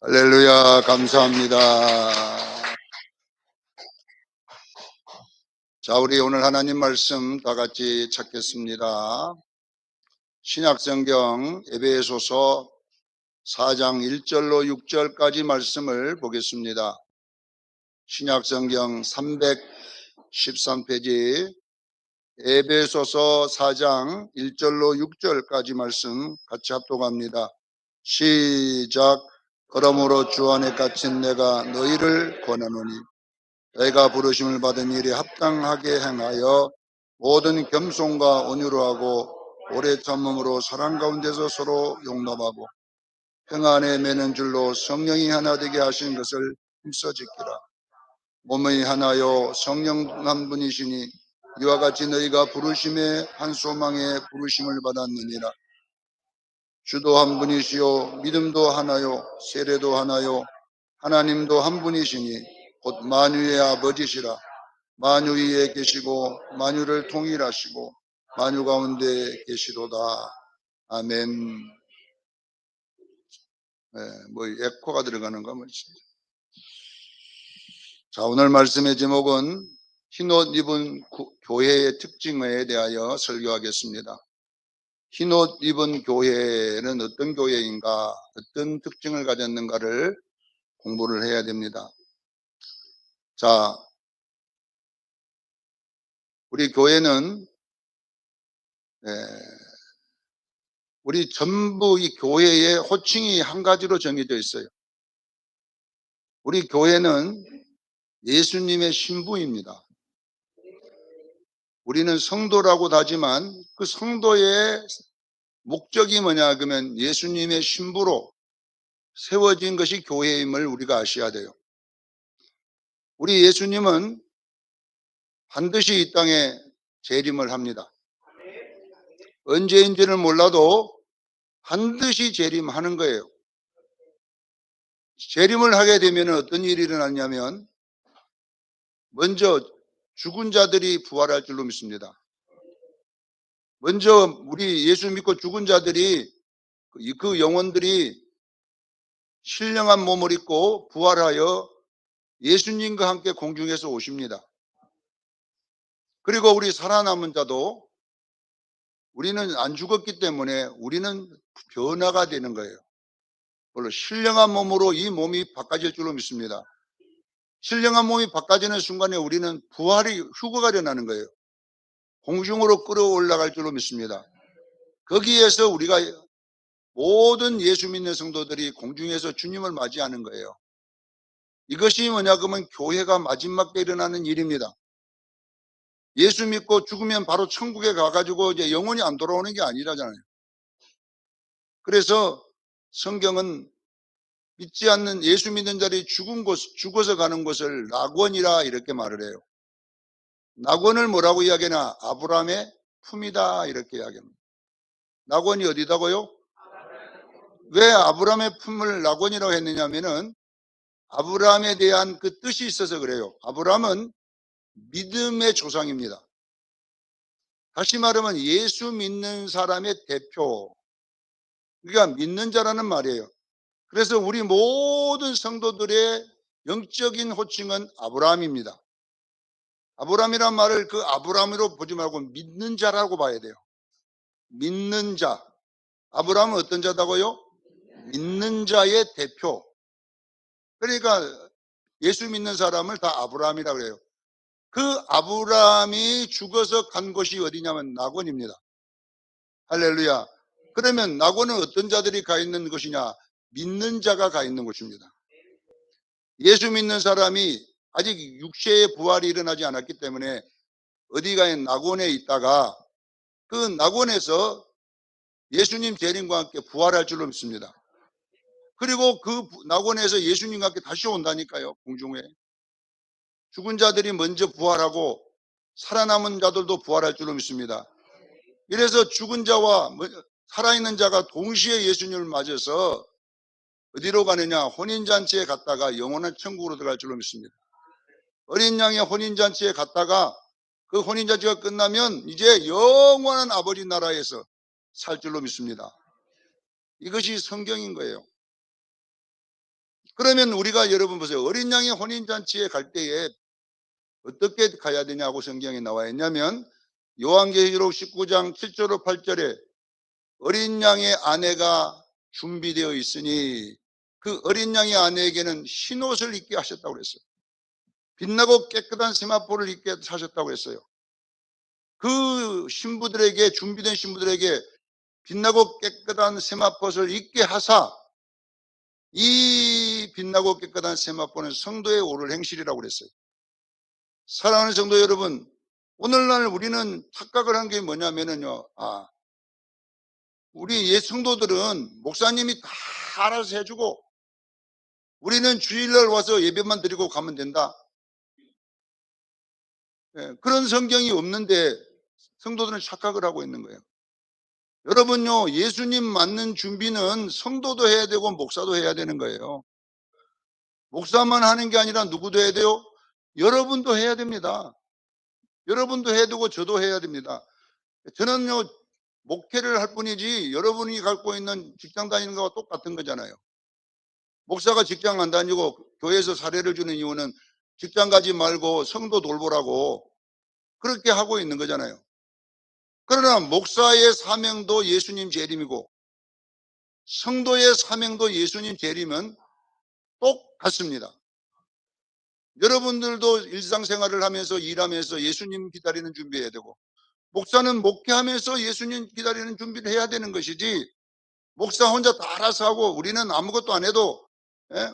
할렐루야, 감사합니다. 자, 우리 오늘 하나님 말씀 다 같이 찾겠습니다. 신약성경 에베소서 4장 1절로 6절까지 말씀을 보겠습니다. 신약성경 313페이지 에베소서 4장 1절로 6절까지 말씀 같이 합독합니다. 시작. 그러므로 주 안에 갇힌 내가 너희를 권하노니 너희가 부르심을 받은 일에 합당하게 행하여 모든 겸손과 온유로 하고 오래 참음으로 사랑 가운데서 서로 용납하고 평안에 매는 줄로 성령이 하나 되게 하신 것을 힘써 지키라. 몸이 하나요 성령 한 분이시니 이와 같이 너희가 부르심의 한 소망에 부르심을 받았느니라. 주도 한 분이시요 믿음도 하나요 세례도 하나요 하나님도 한 분이시니 곧 만유의 아버지시라. 만유 위에 계시고 만유를 통일하시고 만유 가운데 계시도다. 아멘. 뭐 에코가 들어가는가 뭐지. 자, 오늘 말씀의 제목은 흰옷 입은 교회의 특징에 대하여 설교하겠습니다. 흰옷 입은 교회는 어떤 교회인가, 어떤 특징을 가졌는가를 공부를 해야 됩니다. 자, 우리 교회는 우리 전부 이 교회의 호칭이 한 가지로 정해져 있어요. 우리 교회는 예수님의 신부입니다. 우리는 성도라고도 하지만 그 성도의 목적이 뭐냐 그러면 예수님의 신부로 세워진 것이 교회임을 우리가 아셔야 돼요. 우리 예수님은 반드시 이 땅에 재림을 합니다. 언제인지는 몰라도 반드시 재림하는 거예요. 재림을 하게 되면 어떤 일이 일어나냐면 먼저 죽은 자들이 부활할 줄로 믿습니다. 먼저 우리 예수 믿고 죽은 자들이 그 영혼들이 신령한 몸을 입고 부활하여 예수님과 함께 공중에서 오십니다. 그리고 우리 살아남은 자도 우리는 안 죽었기 때문에 우리는 변화가 되는 거예요. 물론 신령한 몸으로 이 몸이 바꿔질 줄로 믿습니다. 신령한 몸이 바꿔지는 순간에 우리는 부활이 휴거가 일어나는 거예요. 공중으로 끌어올라갈 줄로 믿습니다. 거기에서 우리가 모든 예수 믿는 성도들이 공중에서 주님을 맞이하는 거예요. 이것이 뭐냐 그러면 교회가 마지막 때 일어나는 일입니다. 예수 믿고 죽으면 바로 천국에 가가지고 이제 영원히 안 돌아오는 게 아니라잖아요. 그래서 성경은 믿지 않는 예수 믿는 자들이 죽어서 가는 곳을 낙원이라 이렇게 말을 해요. 낙원을 뭐라고 이야기하나? 아브라함의 품이다 이렇게 이야기합니다. 낙원이 어디다고요? 왜 아브라함의 품을 낙원이라고 했느냐면은 아브라함에 대한 그 뜻이 있어서 그래요. 아브라함은 믿음의 조상입니다. 다시 말하면 예수 믿는 사람의 대표, 그러니까 믿는 자라는 말이에요. 그래서 우리 모든 성도들의 영적인 호칭은 아브라함입니다. 아브라함이란 말을 그 아브라함으로 보지 말고 믿는 자라고 봐야 돼요. 믿는 자. 아브라함은 어떤 자다고요? 믿는 자의 대표. 그러니까 예수 믿는 사람을 다 아브라함이라고 그래요. 그 아브라함이 죽어서 간 곳이 어디냐면 낙원입니다. 할렐루야. 그러면 낙원은 어떤 자들이 가 있는 것이냐? 믿는 자가 가 있는 곳입니다. 예수 믿는 사람이 아직 육체의 부활이 일어나지 않았기 때문에 어디가 낙원에 있다가 그 낙원에서 예수님 재림과 함께 부활할 줄로 믿습니다. 그리고 그 낙원에서 예수님과 함께 다시 온다니까요. 공중에. 죽은 자들이 먼저 부활하고 살아남은 자들도 부활할 줄로 믿습니다. 이래서 죽은 자와 살아있는 자가 동시에 예수님을 맞아서 어디로 가느냐? 혼인잔치에 갔다가 영원한 천국으로 들어갈 줄로 믿습니다. 어린 양의 혼인잔치에 갔다가 그 혼인잔치가 끝나면 이제 영원한 아버지 나라에서 살 줄로 믿습니다. 이것이 성경인 거예요. 그러면 우리가 여러분 보세요. 어린 양의 혼인잔치에 갈 때에 어떻게 가야 되냐고 성경에 나와 있냐면 요한계시록 19장 7절로 8절에 어린 양의 아내가 준비되어 있으니 그 어린 양의 아내에게는 흰옷을 입게 하셨다고 그랬어요. 빛나고 깨끗한 세마포를 입게 하셨다고 했어요. 그 신부들에게, 준비된 신부들에게 빛나고 깨끗한 세마포를 입게 하사, 이 빛나고 깨끗한 세마포는 성도의 오를 행실이라고 그랬어요. 사랑하는 성도 여러분, 오늘날 우리는 착각을 한 게 뭐냐면요, 우리 옛 성도들은 목사님이 다 알아서 해주고 우리는 주일날 와서 예배만 드리고 가면 된다. 그런 성경이 없는데 성도들은 착각을 하고 있는 거예요. 여러분요, 예수님 맞는 준비는 성도도 해야 되고 목사도 해야 되는 거예요. 목사만 하는 게 아니라 누구도 해야 돼요? 여러분도 해야 됩니다. 여러분도 해야 되고 저도 해야 됩니다. 저는요, 목회를 할 뿐이지 여러분이 갖고 있는 직장 다니는 거와 똑같은 거잖아요. 목사가 직장 안 다니고 교회에서 사례를 주는 이유는 직장 가지 말고 성도 돌보라고 그렇게 하고 있는 거잖아요. 그러나 목사의 사명도 예수님 재림이고 성도의 사명도 예수님 재림은 똑같습니다. 여러분들도 일상생활을 하면서 일하면서 예수님 기다리는 준비해야 되고 목사는 목회하면서 예수님 기다리는 준비를 해야 되는 것이지 목사 혼자 다 알아서 하고 우리는 아무것도 안 해도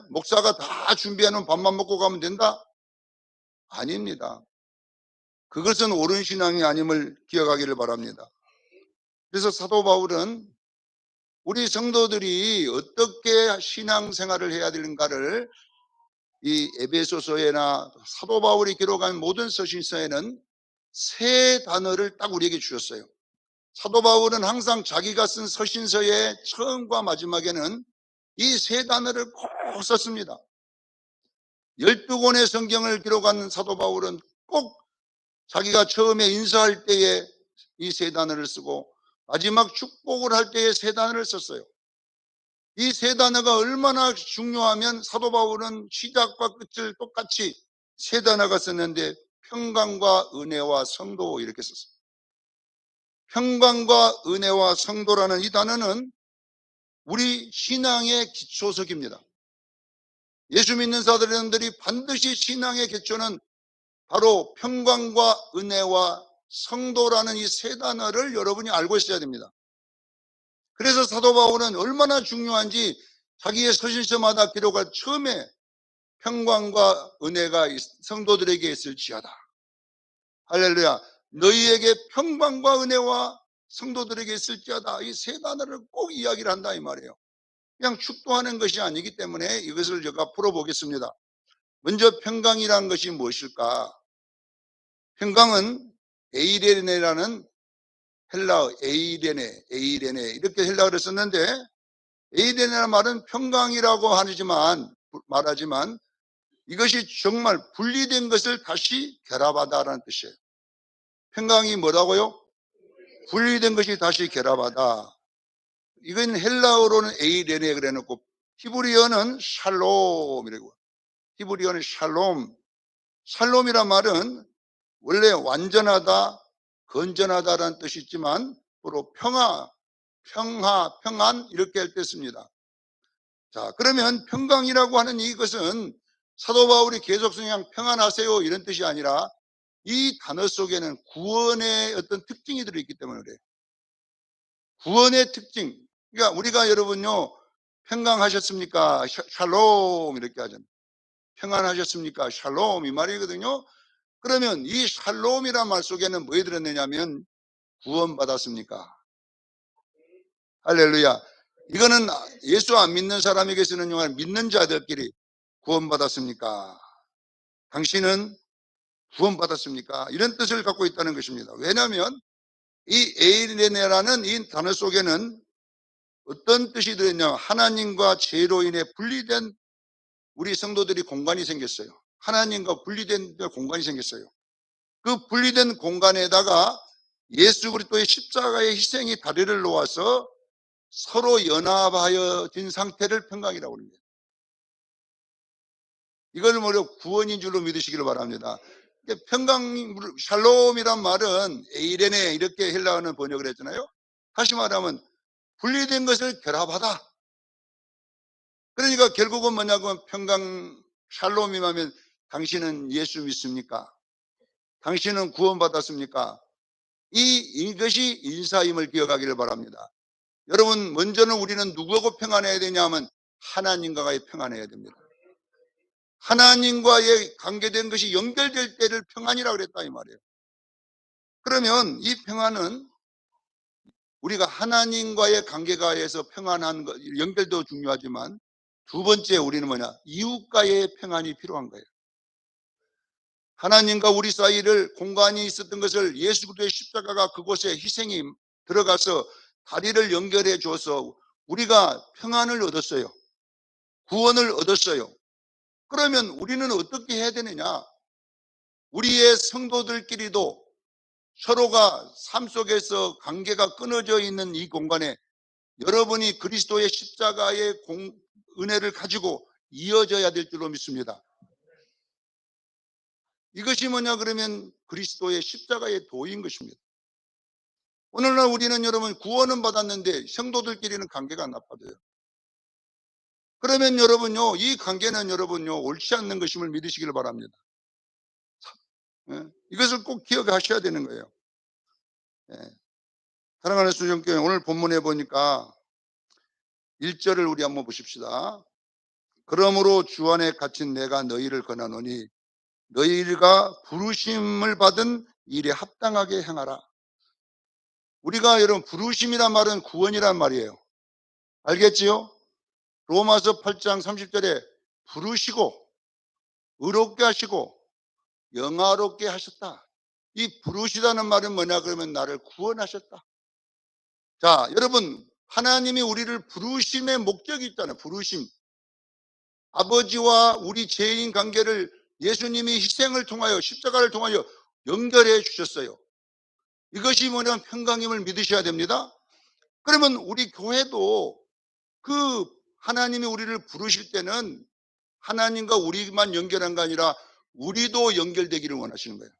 목사가 다 준비해놓은 밥만 먹고 가면 된다? 아닙니다. 그것은 옳은 신앙이 아님을 기억하기를 바랍니다. 그래서 사도 바울은 우리 성도들이 어떻게 신앙생활을 해야 되는가를 이 에베소서에나 사도 바울이 기록한 모든 서신서에는 세 단어를 딱 우리에게 주셨어요. 사도 바울은 항상 자기가 쓴 서신서의 처음과 마지막에는 이 세 단어를 꼭 썼습니다. 12권의 성경을 기록한 사도 바울은 꼭 자기가 처음에 인사할 때에 이 세 단어를 쓰고 마지막 축복을 할 때에 세 단어를 썼어요. 이 세 단어가 얼마나 중요하면 사도 바울은 시작과 끝을 똑같이 세 단어가 썼는데 평강과 은혜와 성도 이렇게 썼어요. 평강과 은혜와 성도라는 이 단어는 우리 신앙의 기초석입니다. 예수 믿는 사람들이 반드시 신앙의 기초는 바로 평강과 은혜와 성도라는 이 세 단어를 여러분이 알고 있어야 됩니다. 그래서 사도 바울은 얼마나 중요한지 자기의 서신서마다 기록할 처음에 평강과 은혜가 성도들에게 있을지어다. 할렐루야. 너희에게 평강과 은혜와 성도들에게 있을지어다. 이 세 단어를 꼭 이야기를 한다 이 말이에요. 그냥 축도하는 것이 아니기 때문에 이것을 제가 풀어보겠습니다. 먼저 평강이란 것이 무엇일까? 평강은 에이레네라는 헬라어 에이레네 이렇게 헬라어를 썼는데 에이레네라는 말은 평강이라고 말하지만 이것이 정말 분리된 것을 다시 결합하다라는 뜻이에요. 평강이 뭐라고요? 분리된 것이 다시 결합하다. 이건 헬라어로는 에이레네 그래놓고 히브리어는 샬롬이라고. 히브리어는 샬롬. 샬롬이란 말은 원래 완전하다, 건전하다라는 뜻이 있지만 바로 평안 이렇게 할 때 씁니다. 자, 그러면 평강이라고 하는 이것은 사도 바울이 계속 그냥 평안하세요 이런 뜻이 아니라 이 단어 속에는 구원의 어떤 특징이 들어있기 때문에 그래요. 구원의 특징. 그러니까 우리가 여러분요, 평강하셨습니까? 샬롬 이렇게 하잖아요. 평안하셨습니까? 샬롬 이 말이거든요. 그러면 이 샬롬이란 말 속에는 뭐에 들었느냐면 구원받았습니까? 할렐루야. 이거는 예수 안 믿는 사람에게 쓰는 용어는 믿는 자들끼리 구원받았습니까? 당신은 구원받았습니까? 이런 뜻을 갖고 있다는 것입니다. 왜냐하면 이 에이레네라는 이 단어 속에는 어떤 뜻이 들어있냐면 하나님과 죄로 인해 분리된 우리 성도들이 공간이 생겼어요. 하나님과 분리된 공간이 생겼어요. 그 분리된 공간에다가 예수 그리스도의 십자가의 희생이 다리를 놓아서 서로 연합하여진 상태를 평강이라고 합니다. 이걸 뭐려 구원인 줄로 믿으시기를 바랍니다. 평강, 샬롬이란 말은 에이레네 이렇게 헬라어는 번역을 했잖아요. 다시 말하면 분리된 것을 결합하다. 그러니까 결국은 뭐냐고 평강 샬롬이면 당신은 예수 믿습니까? 당신은 구원받았습니까? 이것이 인사임을 기억하기를 바랍니다. 여러분, 먼저는 우리는 누구하고 평안해야 되냐 하면 하나님과의 평안해야 됩니다. 하나님과의 관계된 것이 연결될 때를 평안이라고 그랬다 이 말이에요. 그러면 이 평안은 우리가 하나님과의 관계가에서 평안한 것, 연결도 중요하지만 두 번째 우리는 뭐냐? 이웃과의 평안이 필요한 거예요. 하나님과 우리 사이를 공간이 있었던 것을 예수 그리스도의 십자가가 그곳에 희생이 들어가서 다리를 연결해 줘서 우리가 평안을 얻었어요. 구원을 얻었어요. 그러면 우리는 어떻게 해야 되느냐? 우리의 성도들끼리도 서로가 삶 속에서 관계가 끊어져 있는 이 공간에 여러분이 그리스도의 십자가의 은혜를 가지고 이어져야 될 줄로 믿습니다. 이것이 뭐냐 그러면 그리스도의 십자가의 도인 것입니다. 오늘날 우리는 여러분 구원은 받았는데 성도들끼리는 관계가 나빠져요. 그러면 여러분요, 이 관계는 여러분요, 옳지 않는 것임을 믿으시길 바랍니다. 이것을 꼭 기억하셔야 되는 거예요. 사랑하는 수정교회, 오늘 본문에 보니까 1절을 우리 한번 보십시다. 그러므로 주 안에 갇힌 내가 너희를 권하노니 너희가 부르심을 받은 일에 합당하게 행하라. 우리가 여러분 부르심이란 말은 구원이란 말이에요. 알겠지요? 로마서 8장 30절에 부르시고 의롭게 하시고 영화롭게 하셨다. 이 부르시다는 말은 뭐냐 그러면 나를 구원하셨다. 자, 여러분 하나님이 우리를 부르심의 목적이 있잖아요. 부르심. 아버지와 우리 죄인 관계를 예수님이 희생을 통하여 십자가를 통하여 연결해 주셨어요. 이것이 뭐냐면 평강임을 믿으셔야 됩니다. 그러면 우리 교회도 그 하나님이 우리를 부르실 때는 하나님과 우리만 연결한 게 아니라 우리도 연결되기를 원하시는 거예요.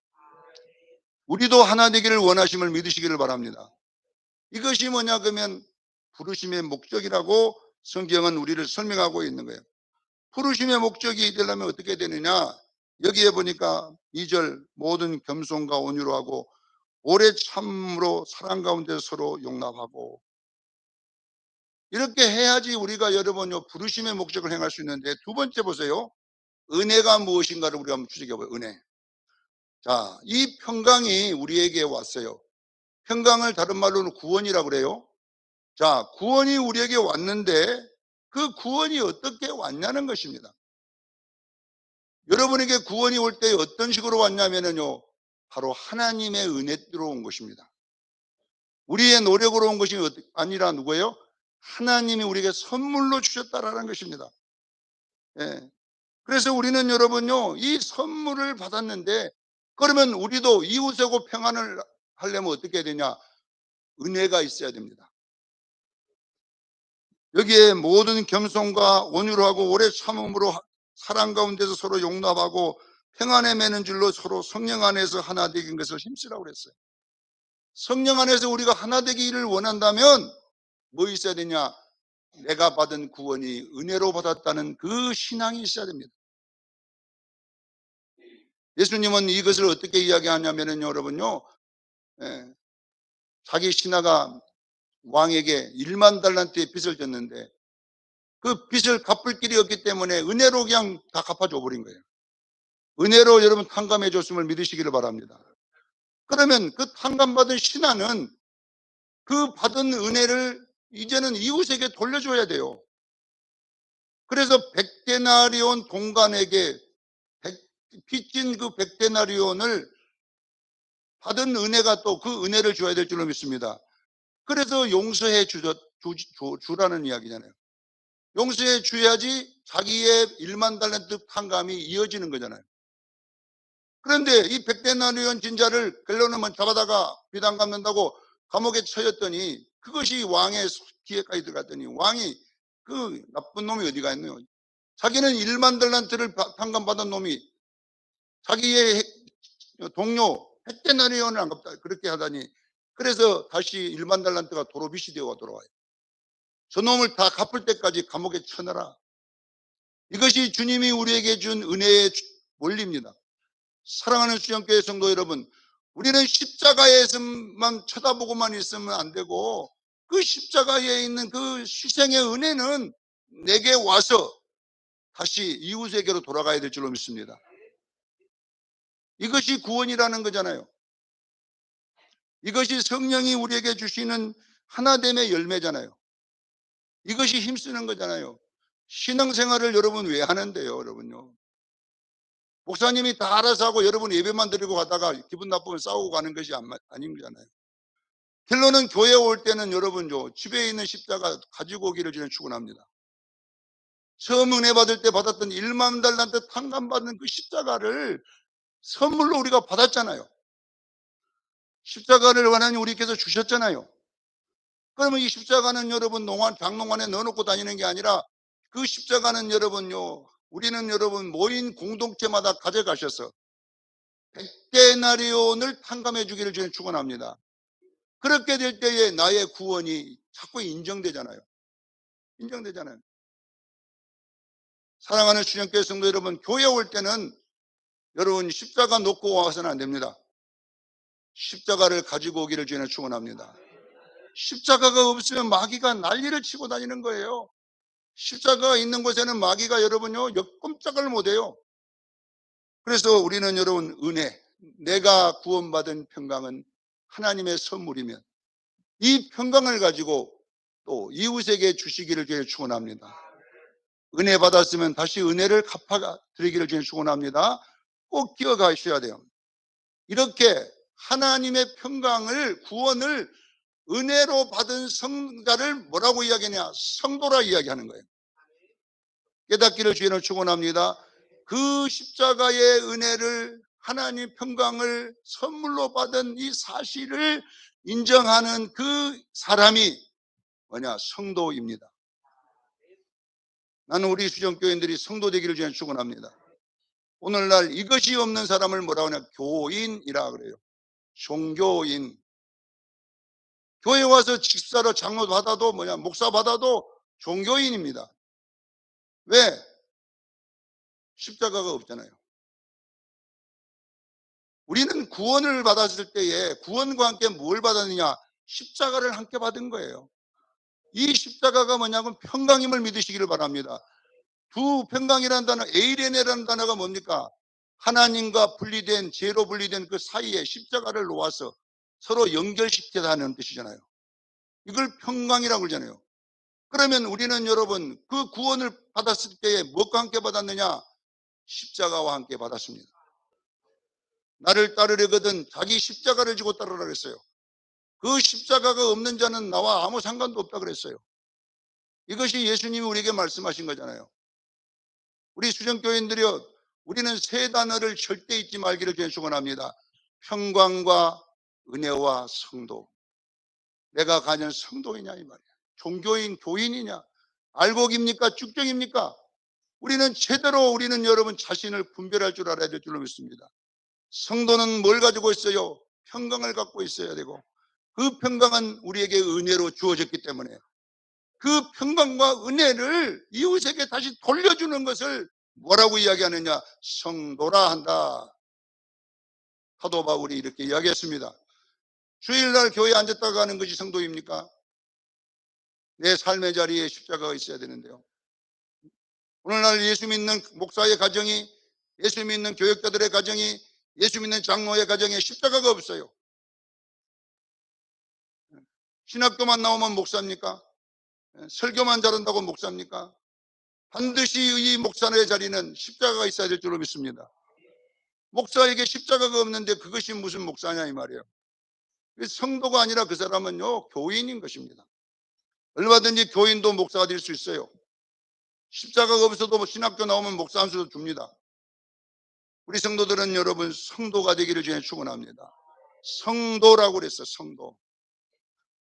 우리도 하나 되기를 원하심을 믿으시기를 바랍니다. 이것이 뭐냐 그러면 부르심의 목적이라고 성경은 우리를 설명하고 있는 거예요. 부르심의 목적이 되려면 어떻게 되느냐? 여기에 보니까 2절 모든 겸손과 온유로 하고 오래 참으로 사랑 가운데 서로 용납하고 이렇게 해야지 우리가 여러분요 부르심의 목적을 행할 수 있는데 두 번째 보세요. 은혜가 무엇인가를 우리가 한번 추적해 봐요. 은혜. 자, 이 평강이 우리에게 왔어요. 평강을 다른 말로는 구원이라고 그래요. 자, 구원이 우리에게 왔는데 그 구원이 어떻게 왔냐는 것입니다. 여러분에게 구원이 올 때 어떤 식으로 왔냐면요. 바로 하나님의 은혜로 온 것입니다. 우리의 노력으로 온 것이 아니라 누구예요? 하나님이 우리에게 선물로 주셨다라는 것입니다. 예. 그래서 우리는 여러분요, 이 선물을 받았는데, 그러면 우리도 이웃하고 평안을 하려면 어떻게 해야 되냐? 은혜가 있어야 됩니다. 여기에 모든 겸손과 온유로 하고 오래 참음으로 사랑 가운데서 서로 용납하고 평안에 매는 줄로 서로 성령 안에서 하나 되긴 것을 힘쓰라고 그랬어요. 성령 안에서 우리가 하나 되기를 원한다면 뭐 있어야 되냐? 내가 받은 구원이 은혜로 받았다는 그 신앙이 있어야 됩니다. 예수님은 이것을 어떻게 이야기하냐면요, 여러분요, 자기 신하가 왕에게 1만 달란트의 빚을 졌는데 그 빚을 갚을 길이 없기 때문에 은혜로 그냥 다 갚아줘 버린 거예요. 은혜로 여러분 탕감해 줬음을 믿으시기를 바랍니다. 그러면 그 탕감받은 신하는 그 받은 은혜를 이제는 이웃에게 돌려줘야 돼요. 그래서 100데나리온 동관에게 빚진 그 100데나리온을 받은 은혜가 또 그 은혜를 줘야 될 줄로 믿습니다. 그래서 용서해 주라는 이야기잖아요. 용서해 줘야지 자기의 1만 달란트 탕감이 이어지는 거잖아요. 그런데 이 100데나리온 진자를 결론은 잡아다가 비단 갚는다고 감옥에 처했더니 그것이 왕의 귀에까지 들어갔더니 왕이 그 나쁜 놈이 어디가 있노요? 자기는 1만 달란트를 판관받은 놈이 자기의 동료 헷대나리온을 안 갚다 그렇게 하다니, 그래서 다시 1만 달란트가 도로빚이 되어 돌아와요. 저놈을 다 갚을 때까지 감옥에 쳐넣어라. 이것이 주님이 우리에게 준 은혜의 원리입니다. 사랑하는 수영교회 성도 여러분, 우리는 십자가에서만 쳐다보고만 있으면 안 되고, 그 십자가에 있는 그 희생의 은혜는 내게 와서 다시 이웃에게로 돌아가야 될 줄로 믿습니다. 이것이 구원이라는 거잖아요. 이것이 성령이 우리에게 주시는 하나됨의 열매잖아요. 이것이 힘쓰는 거잖아요. 신앙생활을 여러분 왜 하는데요, 여러분요? 목사님이 다 알아서 하고 여러분 예배만 드리고 가다가 기분 나쁘면 싸우고 가는 것이 아닌 거잖아요. 결론은 교회에 올 때는 여러분요, 집에 있는 십자가 가지고 오기를 저는 축원합니다. 처음 은혜 받을 때 받았던 1만 달란트 탕감받는 그 십자가를 선물로 우리가 받았잖아요. 십자가를 하나님 우리께서 주셨잖아요. 그러면 이 십자가는 여러분 장롱안에 넣어놓고 다니는 게 아니라, 그 십자가는 여러분요, 우리는 여러분 모인 공동체마다 가져가셔서 100데나리온을 탕감해 주기를 저는 축원합니다. 그렇게 될 때에 나의 구원이 자꾸 인정되잖아요. 인정되잖아요. 사랑하는 주님께 성도 여러분, 교회 올 때는 여러분 십자가 놓고 와서는 안 됩니다. 십자가를 가지고 오기를 저는 축원합니다. 십자가가 없으면 마귀가 난리를 치고 다니는 거예요. 십자가가 있는 곳에는 마귀가 여러분요, 꼼짝을 못해요. 그래서 우리는 여러분 은혜, 내가 구원받은 평강은 하나님의 선물이면 이 평강을 가지고 또 이웃에게 주시기를 저희 축원합니다. 은혜 받았으면 다시 은혜를 갚아 드리기를 저희 축원합니다. 꼭 기억하셔야 돼요. 이렇게 하나님의 평강을, 구원을 은혜로 받은 성자를 뭐라고 이야기하냐? 성도라 이야기하는 거예요. 깨닫기를 주의는 축원합니다. 그 십자가의 은혜를, 하나님 평강을 선물로 받은 이 사실을 인정하는 그 사람이 뭐냐? 성도입니다. 나는 우리 수정교인들이 성도 되기를 주의 축원합니다. 오늘날 이것이 없는 사람을 뭐라고 하냐? 교인이라 그래요. 종교인. 교회 와서 직사로 장로 받아도 뭐냐? 목사 받아도 종교인입니다. 왜? 십자가가 없잖아요. 우리는 구원을 받았을 때에 구원과 함께 뭘 받았느냐? 십자가를 함께 받은 거예요. 이 십자가가 뭐냐면 평강임을 믿으시기를 바랍니다. 두 평강이라는 단어, 에이레네라는 단어가 뭡니까? 하나님과 분리된, 죄로 분리된 그 사이에 십자가를 놓아서 서로 연결시키다는 뜻이잖아요. 이걸 평강이라고 그러잖아요. 그러면 우리는 여러분 그 구원을 받았을 때에 무엇과 함께 받았느냐? 십자가와 함께 받았습니다. 나를 따르려거든 자기 십자가를 지고 따르라 그랬어요. 그 십자가가 없는 자는 나와 아무 상관도 없다 그랬어요. 이것이 예수님이 우리에게 말씀하신 거잖아요. 우리 수정교인들이요, 우리는 세 단어를 절대 잊지 말기를 축원합니다. 평강과 은혜와 성도. 내가 가는 성도이냐 이 말이야. 종교인, 교인이냐, 알곡입니까, 쭉정입니까? 우리는 제대로 우리는 여러분 자신을 분별할 줄 알아야 될 줄로 믿습니다. 성도는 뭘 가지고 있어요? 평강을 갖고 있어야 되고, 그 평강은 우리에게 은혜로 주어졌기 때문에 그 평강과 은혜를 이웃에게 다시 돌려주는 것을 뭐라고 이야기하느냐? 성도라 한다. 사도 바울이 이렇게 이야기했습니다. 주일날 교회에 앉았다가 가는 것이 성도입니까? 내 삶의 자리에 십자가가 있어야 되는데요. 오늘날 예수 믿는 목사의 가정이, 예수 믿는 교역자들의 가정이, 예수 믿는 장로의 가정에 십자가가 없어요. 신학교만 나오면 목사입니까? 설교만 잘한다고 목사입니까? 반드시 이 목사의 자리는 십자가가 있어야 될 줄로 믿습니다. 목사에게 십자가가 없는데 그것이 무슨 목사냐 이 말이에요. 성도가 아니라 그 사람은요, 교인인 것입니다. 얼마든지 교인도 목사가 될 수 있어요. 십자가가 없어도 신학교 나오면 목사 한 수도 줍니다. 우리 성도들은 여러분 성도가 되기를 주에 축원합니다. 성도라고 그랬어요. 성도.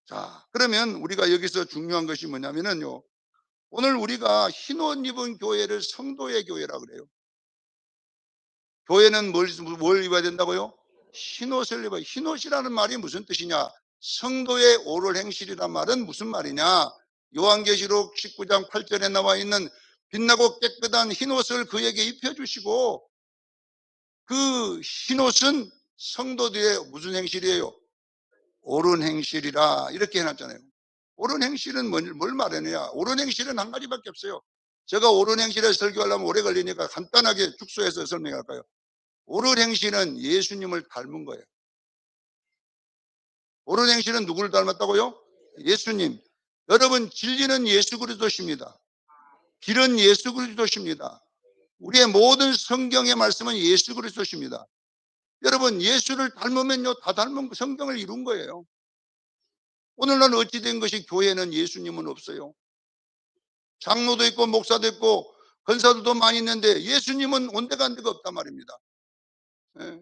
자, 그러면 우리가 여기서 중요한 것이 뭐냐면요, 오늘 우리가 흰옷 입은 교회를 성도의 교회라 그래요. 교회는 뭘 입어야 된다고요? 흰옷을 입어요. 흰옷이라는 말이 무슨 뜻이냐? 성도의 오를 행실이란 말은 무슨 말이냐? 요한계시록 19장 8절에 나와 있는 빛나고 깨끗한 흰옷을 그에게 입혀주시고, 그 흰옷은 성도들의 무슨 행실이에요? 옳은 행실이라 이렇게 해놨잖아요. 옳은 행실은 뭘 말하느냐? 옳은 행실은 한 가지밖에 없어요. 제가 옳은 행실에 설교하려면 오래 걸리니까 간단하게 축소해서 설명할까요? 옳은 행실은 예수님을 닮은 거예요. 옳은 행실은 누구를 닮았다고요? 예수님. 여러분, 진리는 예수 그리스도십니다. 길은 예수 그리스도십니다. 우리의 모든 성경의 말씀은 예수 그리스도십니다. 여러분, 예수를 닮으면요, 다 닮은 성경을 이룬 거예요. 오늘날 어찌된 것이 교회는 예수님은 없어요. 장로도 있고 목사도 있고 권사들도 많이 있는데 예수님은 온데간데가 없단 말입니다.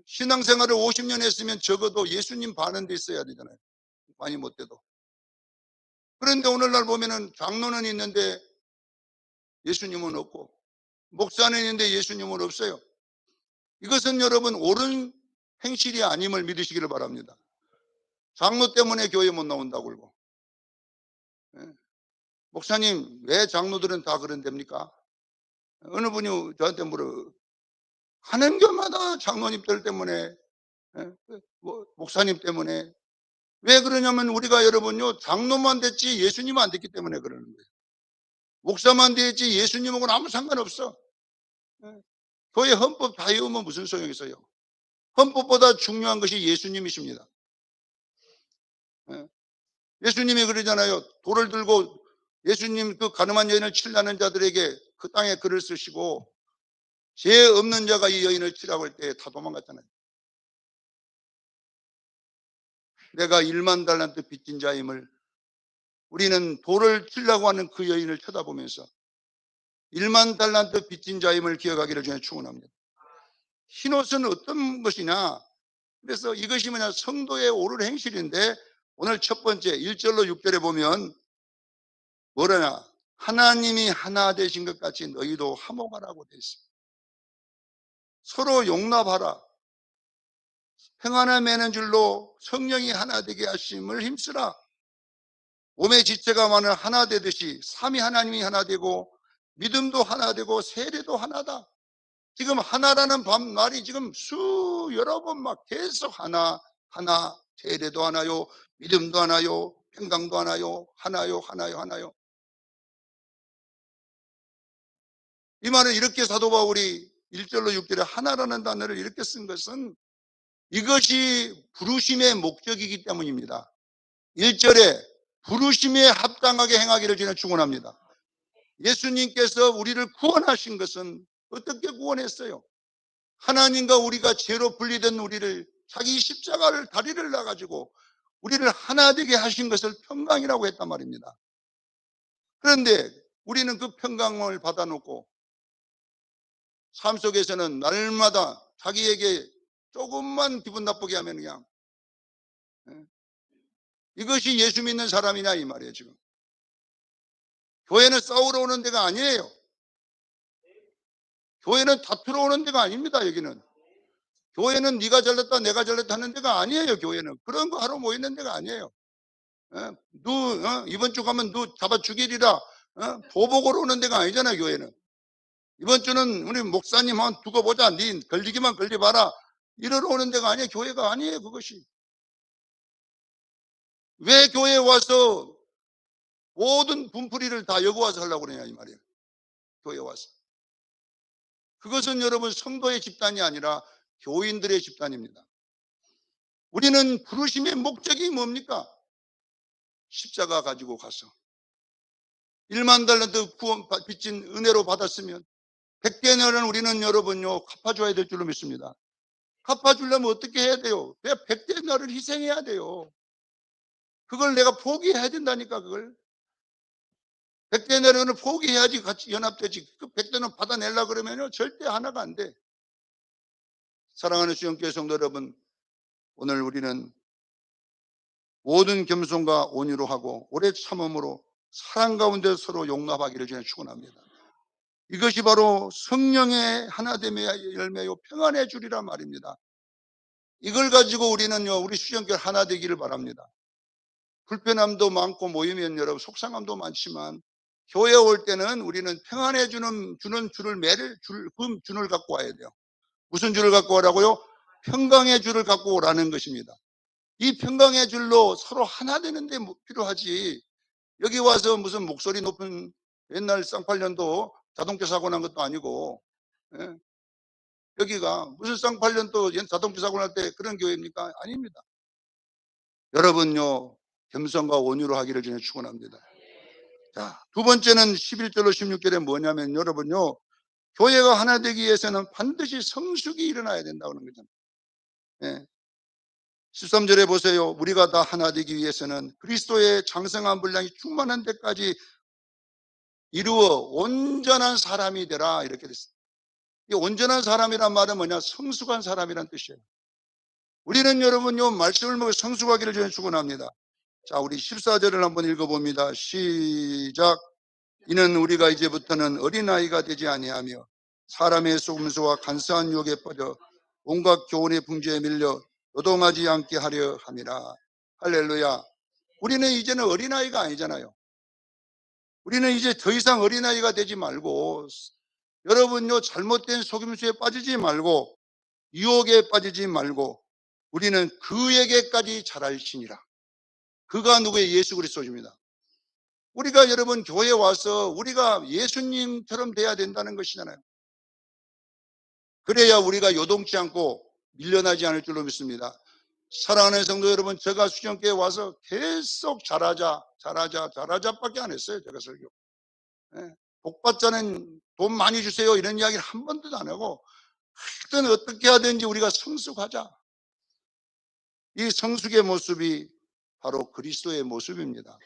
신앙생활을 50년 했으면 적어도 예수님 반은 데 있어야 되잖아요. 많이 못 돼도. 그런데 오늘날 보면은 장로는 있는데 예수님은 없고, 목사는 있는데 예수님은 없어요. 이것은 여러분 옳은 행실이 아님을 믿으시기를 바랍니다. 장로 때문에 교회 못 나온다고 그러고, 목사님 왜 장로들은 다 그런답니까? 어느 분이 저한테 하는 교마다 장로님들 때문에, 목사님 때문에. 왜 그러냐면 우리가 여러분요, 장로만 됐지 예수님은 안 됐기 때문에 그러는 거예요. 목사만 됐지 예수님하고는 아무 상관없어. 교회 헌법 다 외우면 무슨 소용이 있어요? 헌법보다 중요한 것이 예수님이십니다. 예수님이 그러잖아요. 돌을 들고 예수님 그 가늠한 여인을 치려는 자들에게 그 땅에 글을 쓰시고, 죄 없는 자가 이 여인을 치라고 할 때 다 도망갔잖아요. 내가 1만 달란트 빚진 자임을, 우리는 돌을 치려고 하는 그 여인을 쳐다보면서 1만 달란트 빚진 자임을 기억하기를 주에 축원합니다. 흰옷은 어떤 것이냐? 그래서 이것이 뭐냐? 성도의 옳은 행실인데, 오늘 첫 번째 1절로 6절에 보면 뭐라냐? 하나님이 하나 되신 것 같이 너희도 화목하라고 되어 있습니다. 서로 용납하라. 평안을 매는 줄로 성령이 하나 되게 하심을 힘쓰라. 몸의 지체가 만을 하나 되듯이 삼위 하나님이 하나 되고 믿음도 하나 되고 세례도 하나다. 지금 하나라는 말이 지금 여러 번 막 계속 하나, 세례도 하나요, 믿음도 하나요, 평강도 하나요, 하나요. 이 말을 이렇게 사도 바울이 1절로 6절에 하나라는 단어를 이렇게 쓴 것은 이것이 부르심의 목적이기 때문입니다. 1절에 부르심에 합당하게 행하기를 저는 축원합니다. 예수님께서 우리를 구원하신 것은 어떻게 구원했어요? 하나님과 우리가 죄로 분리된 우리를 자기 십자가를 다리를 놔가지고 우리를 하나 되게 하신 것을 평강이라고 했단 말입니다. 그런데 우리는 그 평강을 받아놓고 삶 속에서는 날마다 자기에게 조금만 기분 나쁘게 하면 그냥, 이것이 예수 믿는 사람이냐 이 말이에요. 지금 교회는 싸우러 오는 데가 아니에요. 교회는 다투러 오는 데가 아닙니다. 여기는 교회는 네가 잘났다 내가 잘났다 하는 데가 아니에요. 교회는 그런 거 하러 모이는 데가 아니에요. 이번 주 가면 너 잡아 죽이리라, 보복으로 오는 데가 아니잖아요. 교회는 이번 주는 우리 목사님 한 두고 보자, 네 걸리기만 걸려봐라 이러러 오는 데가 아니에요. 교회가 아니에요. 그것이 왜 교회에 와서 모든 분풀이를 다 여기 와서 하려고 그러냐 이 말이에요. 교회에 와서. 그것은 여러분 성도의 집단이 아니라 교인들의 집단입니다. 우리는 부르심의 목적이 뭡니까? 십자가 가지고 가서 1만 달란트 구원 빚진 은혜로 받았으면 100대나리는 우리는 여러분요 갚아줘야 될 줄로 믿습니다. 갚아주려면 어떻게 해야 돼요? 100대나리를 희생해야 돼요. 그걸 내가 포기해야 된다니까. 그걸 100대나리는 포기해야지 같이 연합되지. 그 100대는 받아내려고 그러면요 절대 하나가 안 돼. 사랑하는 주영교회 성도 여러분, 오늘 우리는 모든 겸손과 온유로 하고 오래 참음으로 사랑 가운데 서로 용납하기를 저는 축원합니다. 이것이 바로 성령의 하나됨의 열매요 평안의 줄이란 말입니다. 이걸 가지고 우리는요 우리 수정교회 하나 되기를 바랍니다. 불편함도 많고 모이면 여러분 속상함도 많지만 교회 올 때는 우리는 평안해 주는 줄을 매를 줄을 갖고 와야 돼요. 무슨 줄을 갖고 오라고요? 평강의 줄을 갖고 오라는 것입니다. 이 평강의 줄로 서로 하나 되는데 필요하지. 여기 와서 무슨 목소리 높은 옛날 쌍팔년도 자동차 사고 난 것도 아니고, 예? 여기가 무슨 쌍팔년도 자동차 사고 날 때 그런 교회입니까? 아닙니다. 여러분요 겸손과 온유로 하기를 저는 축원합니다. 자, 두 번째는 11절로 16절에 뭐냐면 여러분요 교회가 하나 되기 위해서는 반드시 성숙이 일어나야 된다고 하는 거잖아요. 예. 13절에 보세요. 우리가 다 하나 되기 위해서는 그리스도의 장성한 분량이 충만한 데까지 이루어 온전한 사람이 되라 이렇게 됐어요. 이 온전한 사람이란 말은 뭐냐? 성숙한 사람이란 뜻이에요. 우리는 여러분요 말씀을 먹어 성숙하기를 저는 축원합니다. 자, 우리 14절을 한번 읽어봅니다. 시작. 이는 우리가 이제부터는 어린아이가 되지 아니하며 사람의 속임수와 간사한 유혹에 빠져 온갖 교훈의 풍조에 밀려 요동하지 않게 하려 함이라. 할렐루야. 우리는 이제는 어린아이가 아니잖아요. 우리는 이제 더 이상 어린아이가 되지 말고 여러분요 잘못된 속임수에 빠지지 말고 유혹에 빠지지 말고 우리는 그에게까지 자랄지니라. 그가 누구의 예수 그리스도입니다. 우리가 여러분 교회에 와서 우리가 예수님처럼 돼야 된다는 것이잖아요. 그래야 우리가 요동치 않고 밀려나지 않을 줄로 믿습니다. 사랑하는 성도 여러분, 제가 수정교회에 와서 계속 잘하자밖에 안 했어요. 제가 설교. 복받자는 돈 많이 주세요 이런 이야기를 한 번도 안 하고 하여튼 어떻게 하든지 우리가 성숙하자. 이 성숙의 모습이 바로 그리스도의 모습입니다.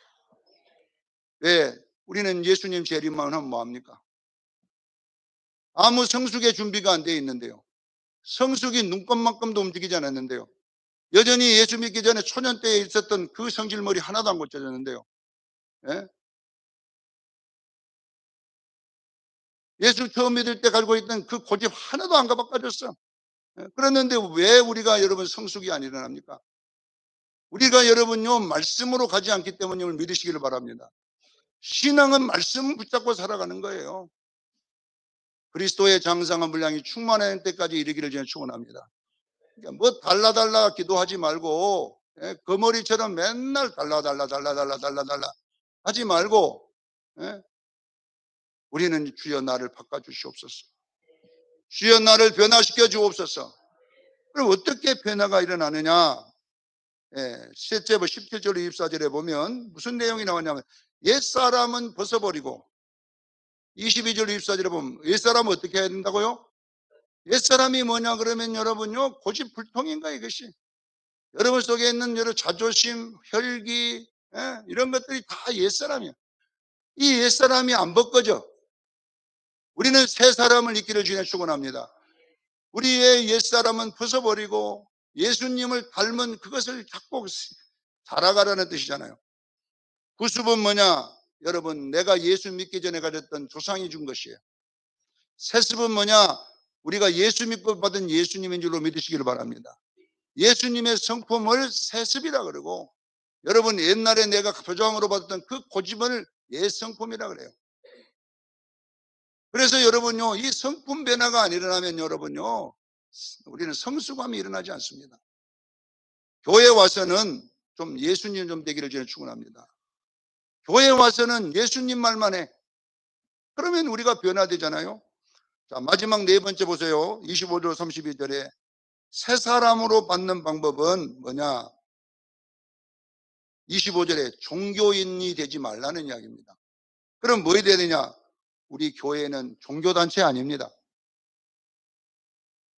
왜? 우리는 예수님 재림만 하면 뭐합니까? 아무 성숙의 준비가 안 되어 있는데요. 성숙이 눈곱만큼도 움직이지 않았는데요. 여전히 예수 믿기 전에 초년 때에 있었던 그 성질머리 하나도 안 고쳐졌는데요. 예? 예수 처음 믿을 때 가지고 있던 그 고집 하나도 안 바꿔졌어. 예? 그랬는데 왜 우리가 여러분 성숙이 안 일어납니까? 우리가 여러분요 말씀으로 가지 않기 때문에 믿으시기를 바랍니다. 신앙은 말씀 붙잡고 살아가는 거예요. 그리스도의 장성한 분량이 충만한 때까지 이르기를 저는 축원합니다. 그러니까 뭐 달라달라 기도하지 말고 그 머리처럼 맨날 달라달라 하지 말고 우리는 주여 나를 바꿔주시옵소서. 주여 나를 변화시켜 주옵소서. 그럼 어떻게 변화가 일어나느냐? 셋째 17절 24절에 보면 무슨 내용이 나오냐면 옛사람은 벗어버리고 22절 24절에 보면 옛사람은 어떻게 해야 된다고요? 옛사람이 뭐냐 그러면 여러분요 고집불통인가 이것이. 여러분 속에 있는 여러 자존심, 혈기 이런 것들이 다 옛사람이야. 이 옛사람이 안 벗겨져. 우리는 새 사람을 입기를 주님 축원합니다. 우리의 옛사람은 벗어버리고 예수님을 닮은 그것을 갖고 살아가라는 뜻이잖아요. 구습은 뭐냐? 여러분 내가 예수 믿기 전에 가졌던 조상이 준 것이에요. 세습은 뭐냐? 우리가 예수 믿고 받은 예수님인 줄로 믿으시기를 바랍니다. 예수님의 성품을 세습이라 그러고 여러분 옛날에 내가 표정으로 받았던 그 고집을 옛성품이라 그래요. 그래서 여러분요 이 성품 변화가 안 일어나면 여러분요 우리는 성숙함이 일어나지 않습니다. 교회 와서는 좀 예수님 좀 되기를 저는 축원합니다. 교회 와서는 예수님 말만 해. 그러면 우리가 변화되잖아요. 자, 마지막 네 번째 보세요. 25절 32절에 새 사람으로 받는 방법은 뭐냐? 25절에 종교인이 되지 말라는 이야기입니다. 그럼 뭐 해야 되느냐? 우리 교회는 종교단체 아닙니다.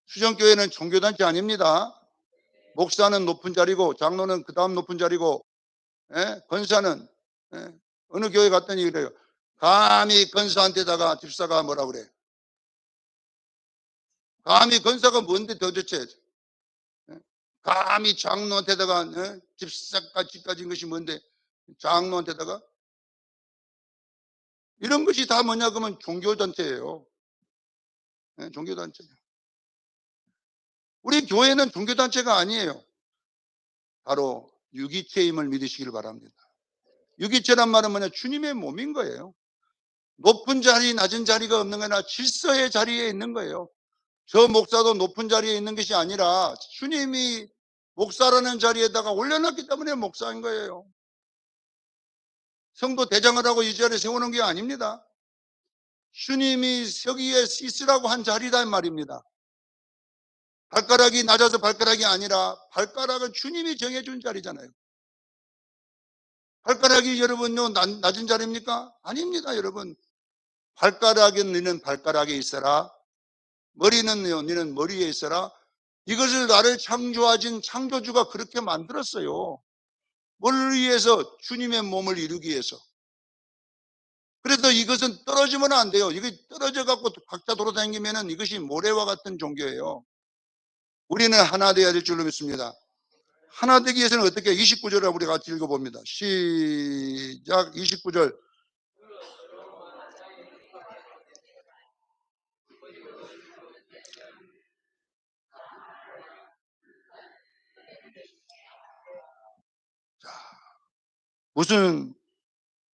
수정교회는 종교단체 아닙니다. 목사는 높은 자리고 장로는 그 다음 높은 자리고 권사는 어느 교회 갔더니 그래요. 감히 권사한테다가 집사가 뭐라 그래? 감히 권사가 뭔데 도대체? 감히 장로한테다가 집사까지 가진 것이 뭔데? 장로한테다가 이런 것이 다 뭐냐 그러면 종교단체예요. 예, 종교단체. 우리 교회는 종교단체가 아니에요. 바로 유기체임을 믿으시길 바랍니다. 유기체란 말은 뭐냐? 주님의 몸인 거예요. 높은 자리, 낮은 자리가 없는 거나 질서의 자리에 있는 거예요. 저 목사도 높은 자리에 있는 것이 아니라 주님이 목사라는 자리에다가 올려놨기 때문에 목사인 거예요. 성도 대장을 하고 이 자리에 세우는 게 아닙니다. 주님이 여기에 있으라고 한 자리다 말입니다. 발가락이 낮아서 발가락이 아니라 발가락은 주님이 정해준 자리잖아요. 발가락이 여러분요 낮은 자리입니까? 아닙니다, 여러분. 발가락은 너는 발가락에 있어라. 머리는요 너는 머리에 있어라. 이것을 나를 창조하신 창조주가 그렇게 만들었어요. 뭘 위해서? 주님의 몸을 이루기 위해서. 그래서 이것은 떨어지면 안 돼요. 이게 떨어져 갖고 각자 돌아다니면은 이것이 모래와 같은 종교예요. 우리는 하나 되어야 될 줄로 믿습니다. 하나 되기 위해서는 어떻게? 29절을 우리 같이 읽어봅니다. 시작. 29절. 무슨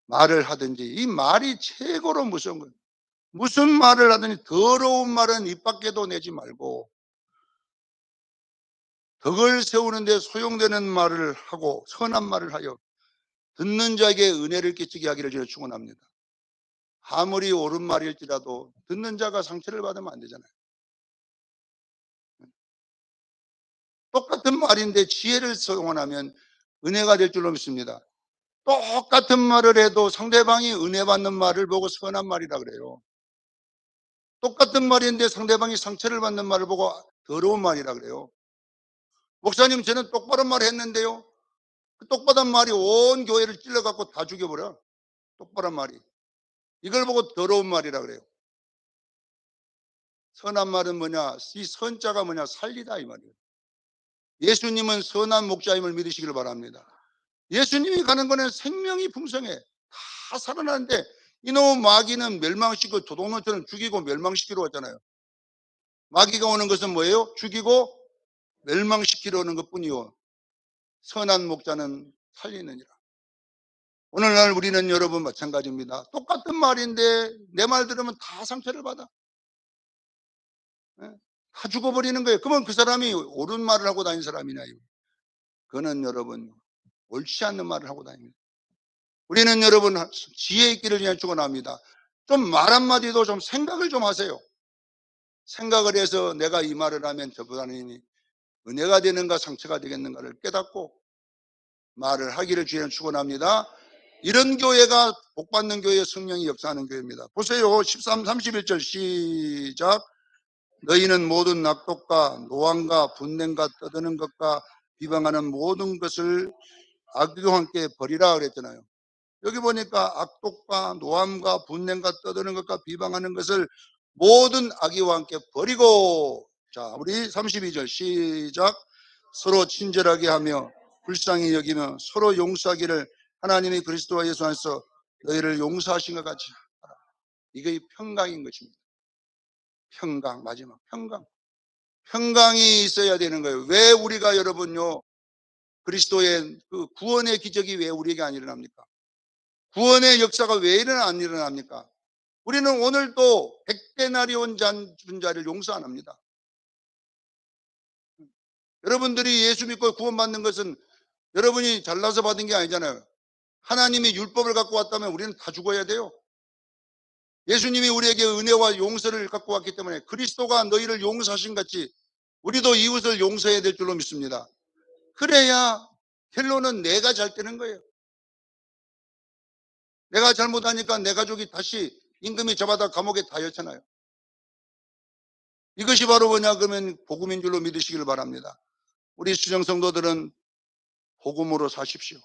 말을 하든지 이 말이 최고로 무서운 거예요. 무슨 말을 하든지 더러운 말은 입 밖에도 내지 말고 덕을 세우는데 소용되는 말을 하고 선한 말을 하여 듣는 자에게 은혜를 끼치게 하기를 저는 축원합니다. 아무리 옳은 말일지라도 듣는 자가 상처를 받으면 안 되잖아요. 똑같은 말인데 지혜를 사용하면 은혜가 될 줄로 믿습니다. 똑같은 말을 해도 상대방이 은혜 받는 말을 보고 선한 말이라 그래요. 똑같은 말인데 상대방이 상처를 받는 말을 보고 더러운 말이라 그래요. 목사님, 저는 똑바른 말 했는데요. 그 똑바른 말이 온 교회를 찔러갖고 다 죽여버려. 똑바른 말이. 이걸 보고 더러운 말이라 그래요. 선한 말은 뭐냐? 이 선자가 뭐냐? 살리다 이 말이에요. 예수님은 선한 목자임을 믿으시길 바랍니다. 예수님이 가는 거는 생명이 풍성해. 다 살아나는데 이놈 마귀는 멸망시키고 도둑놈처럼 죽이고 멸망시키러 왔잖아요. 마귀가 오는 것은 뭐예요? 죽이고 멸망시키러 오는 것뿐이요. 선한 목자는 살리느니라. 오늘날 우리는 여러분 마찬가지입니다. 똑같은 말인데 내 말 들으면 다 상처를 받아. 다 죽어버리는 거예요. 그러면 그 사람이 옳은 말을 하고 다니는 사람이나요? 그는 여러분 옳지 않는 말을 하고 다닙니다. 우리는 여러분 지혜 있기를 그냥 축원합니다. 좀 말 한마디도 좀 생각을 좀 하세요. 생각을 해서 내가 이 말을 하면 저보다는 은혜가 되는가 상처가 되겠는가를 깨닫고 말을 하기를 주의는 축원합니다. 이런 교회가 복받는 교회의 성령이 역사하는 교회입니다. 보세요. 13, 31절 시작. 너희는 모든 낙독과 노함과 분냄과 떠드는 것과 비방하는 모든 것을 악과 함께 버리라 그랬잖아요. 여기 보니까 악독과 노함과 분냄과 떠드는 것과 비방하는 것을 모든 악의와 함께 버리고, 자 우리 32절 시작. 서로 친절하게 하며 불쌍히 여기며 서로 용서하기를 하나님이 그리스도와 예수 안에서 너희를 용서하신 것 같이 하라. 이게 평강인 것입니다. 평강. 마지막 평강. 평강이 있어야 되는 거예요. 왜 우리가 여러분요 그리스도의 그 구원의 기적이 왜 우리에게 안 일어납니까? 구원의 역사가 왜 안 일어납니까? 우리는 오늘도 100데나리온 분자를 용서 안 합니다. 여러분들이 예수 믿고 구원받는 것은 여러분이 잘나서 받은 게 아니잖아요. 하나님이 율법을 갖고 왔다면 우리는 다 죽어야 돼요. 예수님이 우리에게 은혜와 용서를 갖고 왔기 때문에 그리스도가 너희를 용서하신 같이 우리도 이웃을 용서해야 될 줄로 믿습니다. 그래야 결론은 내가 잘 되는 거예요. 내가 잘못하니까 내 가족이 다시 임금이 잡아다 감옥에 다였잖아요. 이것이 바로 뭐냐 그러면 복음인 줄로 믿으시길 바랍니다. 우리 수정 성도들은 복음으로 사십시오.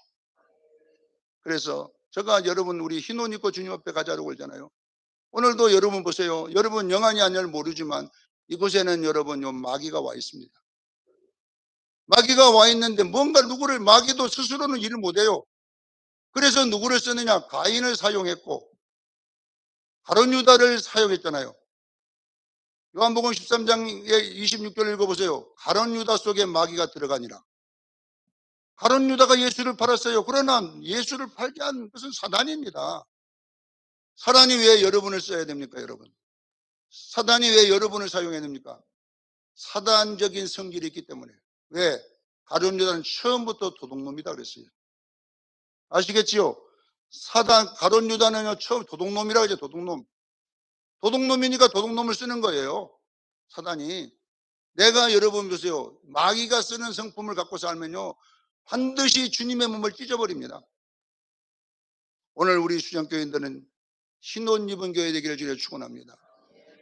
그래서 제가 여러분 우리 흰 옷 입고 주님 앞에 가자고 그러잖아요. 오늘도 여러분 보세요. 여러분 영안이 아니냐를 모르지만 이곳에는 여러분 요 마귀가 와 있습니다. 마귀가 와 있는데 뭔가 누구를 마귀도 스스로는 일을 못해요. 그래서 누구를 쓰느냐? 가인을 사용했고 가룟 유다를 사용했잖아요. 요한복음 13장의 26절 읽어보세요. 가룟 유다 속에 마귀가 들어가니라. 가룟 유다가 예수를 팔았어요. 그러나 예수를 팔게 한 것은 사단입니다. 사단이 왜 여러분을 써야 됩니까, 여러분? 사단이 왜 여러분을 사용해야 됩니까? 사단적인 성질이 있기 때문에. 왜? 가룟 유다는 처음부터 도둑놈이다 그랬어요. 아시겠지요? 가룟 유다는요, 처음 도둑놈이라고 하죠, 도둑놈. 도둑놈이니까 도둑놈을 쓰는 거예요. 사단이. 내가 여러분 보세요. 마귀가 쓰는 성품을 갖고 살면요, 반드시 주님의 몸을 찢어버립니다. 오늘 우리 수장교인들은 흰 옷 입은 교회 되기를 주를 축원합니다.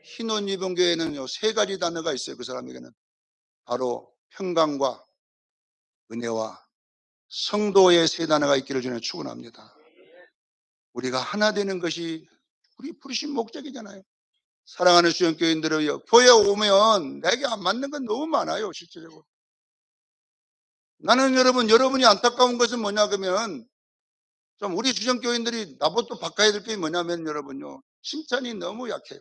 흰 옷 입은 교회는요, 세 가지 단어가 있어요. 그 사람에게는 바로 평강과 은혜와 성도의 세 단어가 있기를 주는 축원합니다. 우리가 하나 되는 것이 우리 부르신 목적이잖아요. 사랑하는 수영교인들이요, 교회 오면 내게 안 맞는 건 너무 많아요. 실제적으로 나는 여러분이 안타까운 것은 뭐냐 그러면 좀 우리 수영교인들이 나부터 바꿔야 될 게 뭐냐면 여러분요, 칭찬이 너무 약해요.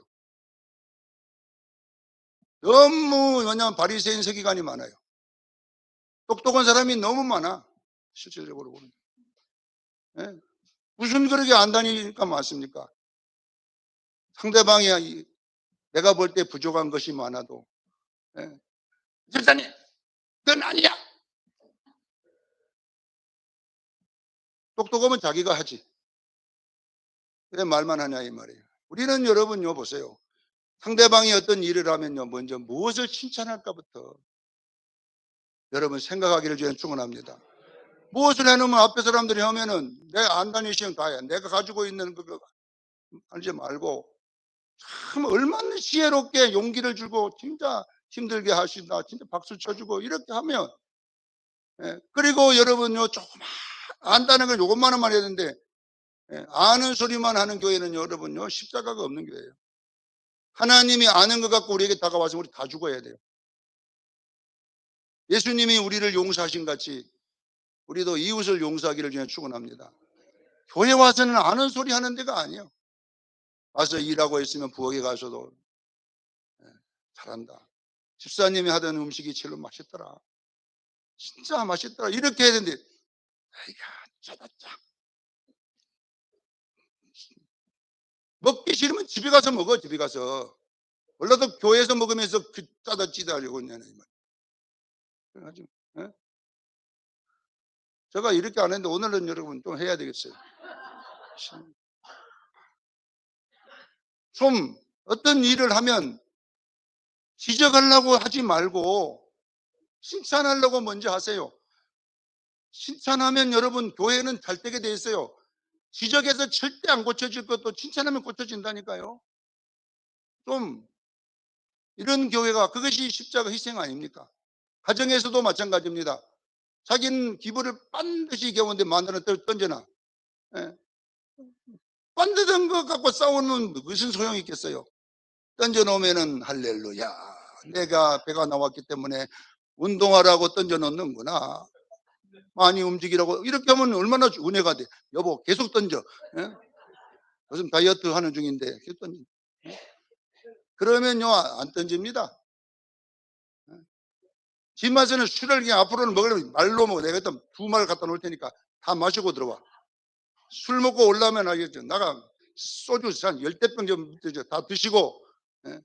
너무 뭐냐면 바리새인 서기관이 많아요. 똑똑한 사람이 너무 많아. 실질적으로 보면. 예? 무슨 그렇게 안다니까 많습니까? 상대방이 내가 볼 때 부족한 것이 많아도, 예? 집사님 그건 아니야. 똑똑하면 자기가 하지. 왜 말만 하냐 이 말이에요. 우리는 여러분요 보세요. 상대방이 어떤 일을 하면요, 먼저 무엇을 칭찬할까부터 여러분 생각하기를 저는 축원합니다. 무엇을 해놓으면 앞에 사람들이 하면은 내가 안다는 시험 다해. 내가 가지고 있는 그거 하지 말고 참 얼마나 지혜롭게 용기를 주고 진짜 힘들게 하신다. 진짜 박수 쳐주고 이렇게 하면, 예. 그리고 여러분요 조금 안다는 건 요것만만 해야 되는데, 예. 아는 소리만 하는 교회는 여러분요 십자가가 없는 교회예요. 하나님이 아는 것 갖고 우리에게 다가와서 우리 다 죽어야 돼요. 예수님이 우리를 용서하신 같이 우리도 이웃을 용서하기를 저는 축원합니다. 교회 와서는 아는 소리 하는 데가 아니에요. 와서 일하고 있으면 부엌에 가서도, 예, 잘한다. 집사님이 하던 음식이 제일 맛있더라. 진짜 맛있더라. 이렇게 해야 되는데, 아이가 짜다짜. 먹기 싫으면 집에 가서 먹어. 집에 가서. 원래도 교회에서 먹으면서 그 짜다 찌다 하려고 했냐는 이 말. 그래가지고, 예? 제가 이렇게 안 했는데 오늘은 여러분 좀 해야 되겠어요. 좀 어떤 일을 하면 지적하려고 하지 말고 칭찬하려고 먼저 하세요. 칭찬하면 여러분 교회는 잘 되게 돼 있어요. 지적해서 절대 안 고쳐질 것도 칭찬하면 고쳐진다니까요. 좀 이런 교회가, 그것이 십자가 희생 아닙니까? 가정에서도 마찬가지입니다. 자기는 기부를 반드시 경운데 만들어 던져놔. 예. 만드던 것 갖고 싸우면 무슨 소용이 있겠어요? 던져놓으면은 할렐루야, 내가 배가 나왔기 때문에 운동하라고 던져놓는구나, 많이 움직이라고, 이렇게 하면 얼마나 은혜가 돼. 여보 계속 던져. 예? 요즘 다이어트 하는 중인데 계속 던져. 예? 그러면요 안 던집니다. 예? 집마저는 술을 그냥 앞으로는 먹으려면 말로 먹어. 내가 일단 2말 갖다 놓을 테니까 다 마시고 들어와. 술 먹고 올라오면 알겠죠. 나가 소주 한 10대병 좀 다 드시고. 예?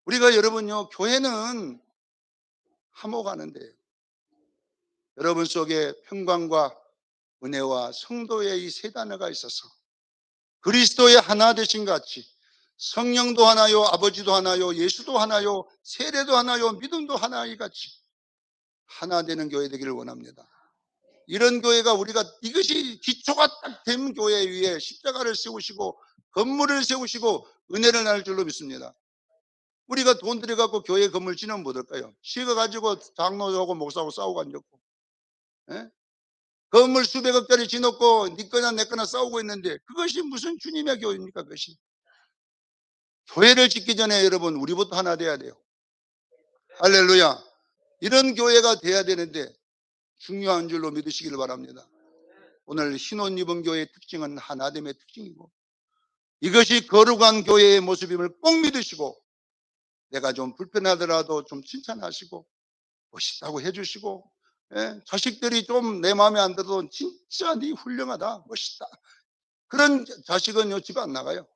우리가 여러분요 교회는 화목하는데 여러분 속에 평강과 은혜와 성도의 이 세 단어가 있어서 그리스도의 하나 되신 같이 성령도 하나요, 아버지도 하나요, 예수도 하나요, 세례도 하나요, 믿음도 하나이 같이 하나 되는 교회 되기를 원합니다. 이런 교회가 우리가 이것이 기초가 딱 된 교회 위에 십자가를 세우시고 건물을 세우시고 은혜를 나눌 줄로 믿습니다. 우리가 돈 들여갖고 교회 건물 지으면 뭐 될까요? 시가 가지고 장로하고 목사하고 싸우고 앉았고, 예? 건물 수백억짜리 지놓고 니 거나 내 거나 싸우고 있는데 그것이 무슨 주님의 교회입니까? 그것이. 교회를 짓기 전에 여러분 우리부터 하나 돼야 돼요. 할렐루야. 이런 교회가 돼야 되는데 중요한 줄로 믿으시기를 바랍니다. 오늘 흰옷 입은 교회의 특징은 하나됨의 특징이고, 이것이 거룩한 교회의 모습임을 꼭 믿으시고, 내가 좀 불편하더라도 좀 칭찬하시고 멋있다고 해주시고, 자식들이 좀 내 마음에 안 들어도 진짜 네 훌륭하다, 멋있다, 그런 자식은요 집 안 나가요.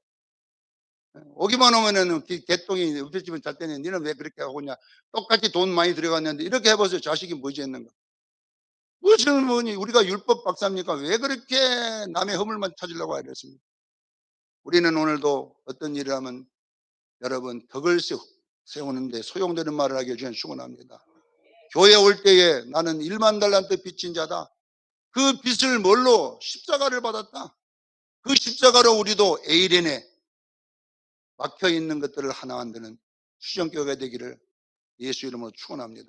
오기만 오면은 개똥이 옆에 집은 잘 때는 니는 왜 그렇게 하고 있냐, 똑같이 돈 많이 들어갔는데 이렇게 해보세요. 자식이 뭐지 했는가. 무슨 뭐니, 우리가 율법 박사입니까? 왜 그렇게 남의 허물만 찾으려고 하겠습니까? 우리는 오늘도 어떤 일을 하면 여러분 덕을 세우는데 소용되는 말을 하기 위해 축원합니다. 교회 올 때에 나는 1만 달란트 빚진 자다. 그 빚을 뭘로? 십자가를 받았다. 그 십자가로 우리도 에이렌에 막혀 있는 것들을 하나 만드는 수정교회가 되기를 예수 이름으로 축원합니다.